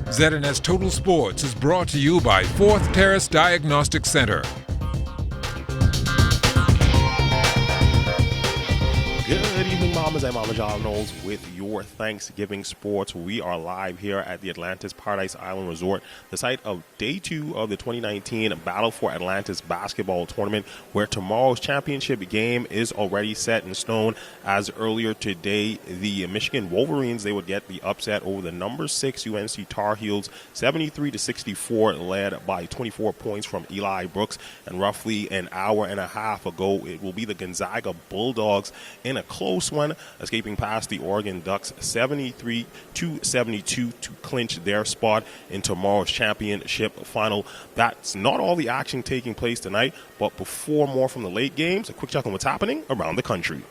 ZNS Total Sports is brought to you by Fourth Terrace Diagnostic Center. Good evening, mamas and mama John Knowles with your Thanksgiving sports. We are live here at the Atlantis Paradise Island Resort, the site of Day 2 of the 2019 Battle for Atlantis basketball tournament, where tomorrow's championship game is already set in stone. As earlier today, the Michigan Wolverines, they would get the upset over the number 6 UNC Tar Heels, 73-64, led by 24 points from Eli Brooks. And roughly an hour and a half ago, it will be the Gonzaga Bulldogs in a close one, escaping past the Oregon Ducks 73-72 to clinch their spot in tomorrow's championship final. That's not all the action taking place tonight, but before more from the late games, a quick check on what's happening around the country.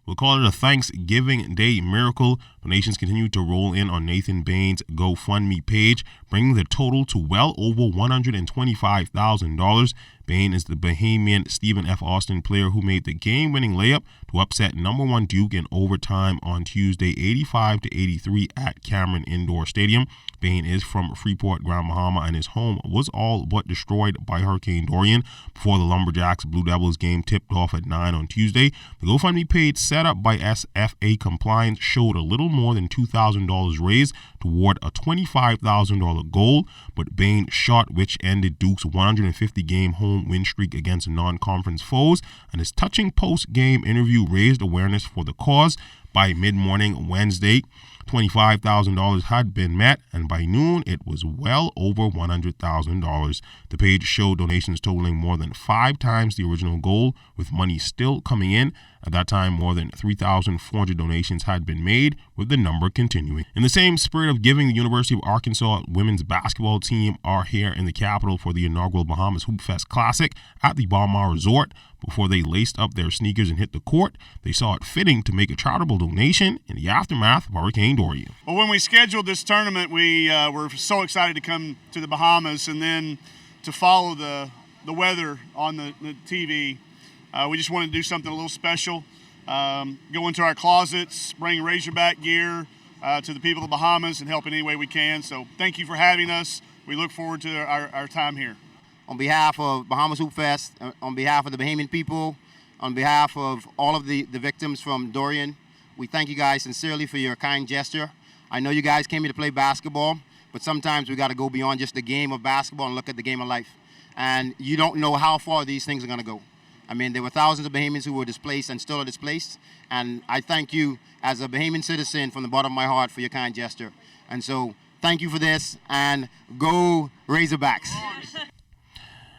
We'll call it a Thanksgiving Day miracle. Donations continue to roll in on Nathan Bain's GoFundMe page, bringing the total to well over $125,000. Bain is the Bahamian Stephen F. Austin player who made the game-winning layup to upset number 1 Duke in overtime on Tuesday, 85-83 at Cameron Indoor Stadium. Bain is from Freeport, Grand Bahama, and his home was all but destroyed by Hurricane Dorian before the Lumberjacks Blue Devils game tipped off at 9 on Tuesday. The GoFundMe page set up by SFA Compliance showed a little more than $2,000 raised toward a $25,000 goal, but Bain shot, which ended Duke's 150-game home win streak against non-conference foes, and his touching post-game interview raised awareness for the cause. By mid-morning Wednesday, $25,000 had been met, and by noon, it was well over $100,000. The page showed donations totaling more than 5 times the original goal, with money still coming in. At that time, more than 3,400 donations had been made, with the number continuing. In the same spirit of giving, the University of Arkansas women's basketball team are here in the capital for the inaugural Bahamas Hoop Fest Classic at the Baumar Resort. Before they laced up their sneakers and hit the court, they saw it fitting to make a charitable donation in the aftermath of Hurricane Dorian. Well, when we scheduled this tournament, we were so excited to come to the Bahamas and then to follow the weather on the TV. We just wanted to do something a little special. Go into our closets, bring Razorback gear to the people of the Bahamas and help in any way we can. So thank you for having us. We look forward to our time here. On behalf of Bahamas Hoop Fest, on behalf of the Bahamian people, on behalf of all of the victims from Dorian, we thank you guys sincerely for your kind gesture. I know you guys came here to play basketball, but sometimes we got to go beyond just the game of basketball and look at the game of life. And you don't know how far these things are going to go. I mean, there were thousands of Bahamians who were displaced and still are displaced, and I thank you as a Bahamian citizen from the bottom of my heart for your kind gesture. And so thank you for this, and go Razorbacks.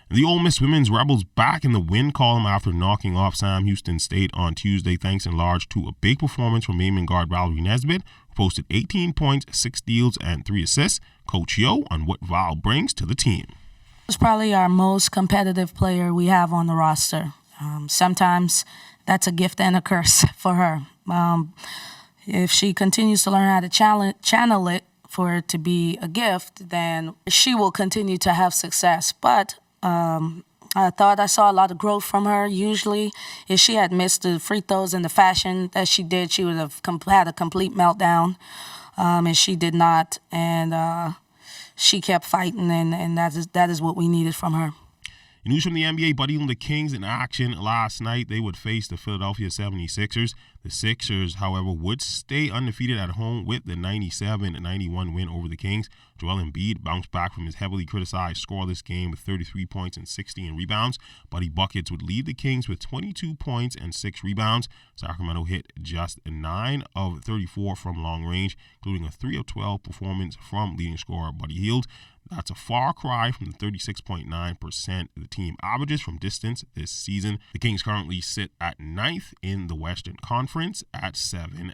The Ole Miss women's Rebels back in the win column after knocking off Sam Houston State on Tuesday, thanks in large to a big performance from Maimon guard Valerie Nesbitt, who posted 18 points, 6 steals, and 3 assists. Coach Yo on what Val brings to the team. She's probably our most competitive player we have on the roster. Sometimes that's a gift and a curse for her. If she continues to learn how to channel it for it to be a gift, then she will continue to have success. But I thought I saw a lot of growth from her. Usually, if she had missed the free throws in the fashion that she did, she would have had a complete meltdown, and she did not. And she kept fighting, and that is what we needed from her. News from the NBA, Buddy and the Kings in action last night. They would face the Philadelphia 76ers. The Sixers, however, would stay undefeated at home with the 97-91 win over the Kings. Joel Embiid bounced back from his heavily criticized scoreless game with 33 points and 16 rebounds. Buddy Buckets would lead the Kings with 22 points and 6 rebounds. Sacramento hit just 9 of 34 from long range, including a 3 of 12 performance from leading scorer Buddy Hield. That's a far cry from the 36.9% the team averages from distance this season. The Kings currently sit at 9th in the Western Conference at 7-11.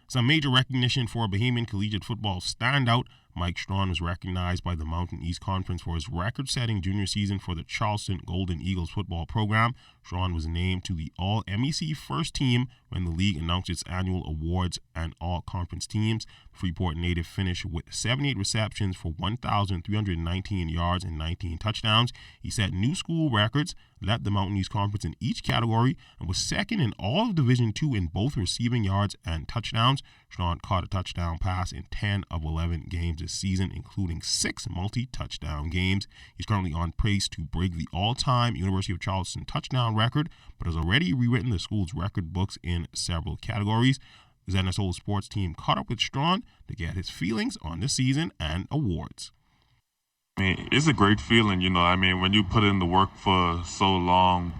Some major recognition for a Bahamian collegiate football standout. Mike Strawn was recognized by the Mountain East Conference for his record-setting junior season for the Charleston Golden Eagles football program. Strawn was named to the All-MEC first team when the league announced its annual awards and all-conference teams. Freeport native finished with 78 receptions for 1,319 yards and 19 touchdowns. He set new school records, led the Mountain East Conference in each category, and was second in all of Division II in both receiving yards and touchdowns. Strawn caught a touchdown pass in 10 of 11 games this season, including 6 multi-touchdown games. He's currently on pace to break the all-time University of Charleston touchdown record, but has already rewritten the school's record books in several categories. The ZNS Total Sports team caught up with Strawn to get his feelings on the season and awards. I mean, it's a great feeling, when you put in the work for so long,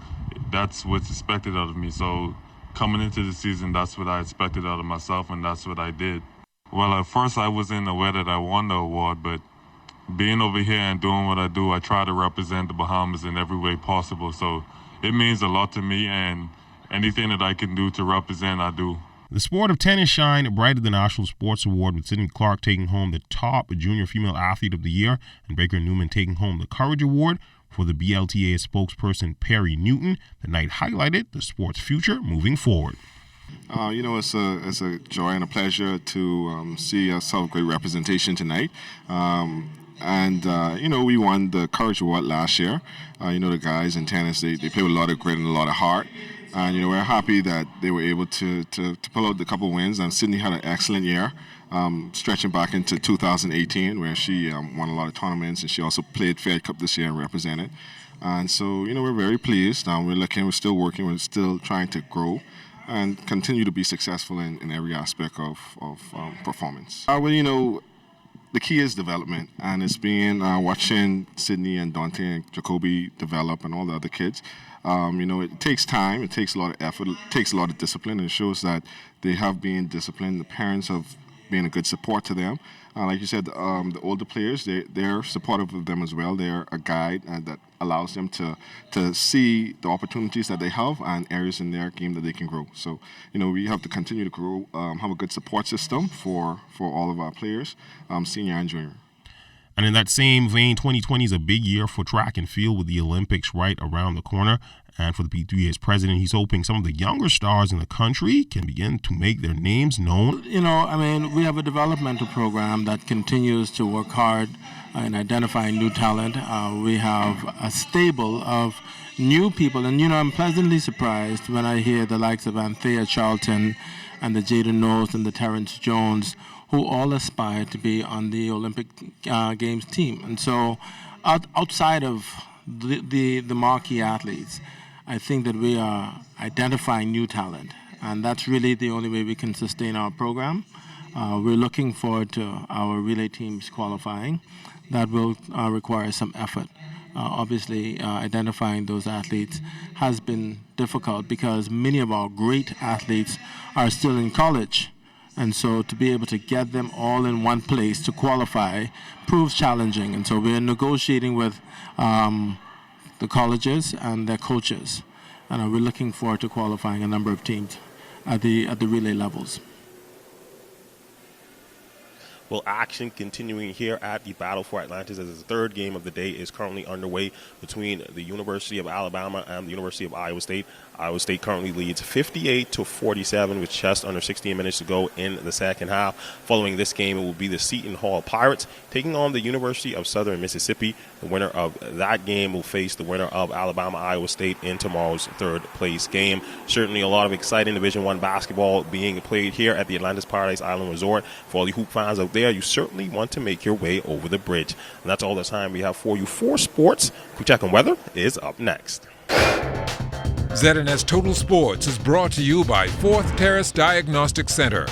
that's what's expected of me. So coming into the season, that's what I expected out of myself, and that's what I did. Well, at first I wasn't aware that I won the award, but being over here and doing what I do, I try to represent the Bahamas in every way possible. So it means a lot to me, and anything that I can do to represent, I do. The sport of tennis shined bright at the National Sports Award, with Sydney Clark taking home the top junior female athlete of the year and Baker Newman taking home the Courage Award. For the BLTA spokesperson Perry Newton, the night highlighted the sport's future moving forward. It's a joy and a pleasure to see us have great representation tonight. We won the Courage Award last year. The guys in tennis, they play with a lot of grit and a lot of heart. And, we're happy that they were able to pull out a couple wins. And Sydney had an excellent year, stretching back into 2018, where she won a lot of tournaments, and she also played Fed Cup this year and represented. And so, we're very pleased. We're still working, we're still trying to grow and continue to be successful in every aspect of performance. The key is development, and it's been watching Sydney and Dante and Jacoby develop and all the other kids. It takes time, it takes a lot of effort, it takes a lot of discipline, and it shows that they have been disciplined. The parents have been a good support to them. Like you said, the older players, they're supportive of them as well. They're a guide that allows them to see the opportunities that they have and areas in their game that they can grow. So, we have to continue to grow, have a good support system for all of our players, senior and junior. And in that same vein, 2020 is a big year for track and field with the Olympics right around the corner. And for the P3A's president, he's hoping some of the younger stars in the country can begin to make their names known. We have a developmental program that continues to work hard in identifying new talent. We have a stable of new people. And, I'm pleasantly surprised when I hear the likes of Anthea Charlton and the Jaden Knowles and the Terrence Jones, who all aspire to be on the Olympic Games team. And so outside of the marquee athletes, I think that we are identifying new talent, and that's really the only way we can sustain our program. We're looking forward to our relay teams qualifying. That will require some effort. Obviously, identifying those athletes has been difficult because many of our great athletes are still in college. And so to be able to get them all in one place to qualify proves challenging. And so we're negotiating with the colleges and their coaches. And we're looking forward to qualifying a number of teams at the relay levels. Well, action continuing here at the Battle for Atlantis as the third game of the day is currently underway between the University of Alabama and the University of Iowa State. Iowa State currently leads 58-47 with just under 16 minutes to go in the second half. Following this game, it will be the Seton Hall Pirates taking on the University of Southern Mississippi. The winner of that game will face the winner of Alabama-Iowa State in tomorrow's third place game. Certainly a lot of exciting Division I basketball being played here at the Atlantis Paradise Island Resort. For all the hoop fans out there, you certainly want to make your way over the bridge. And that's all the time we have for you for sports. Quick check on weather is up next. ZNS Total Sports is brought to you by Fourth Terrace Diagnostic Center.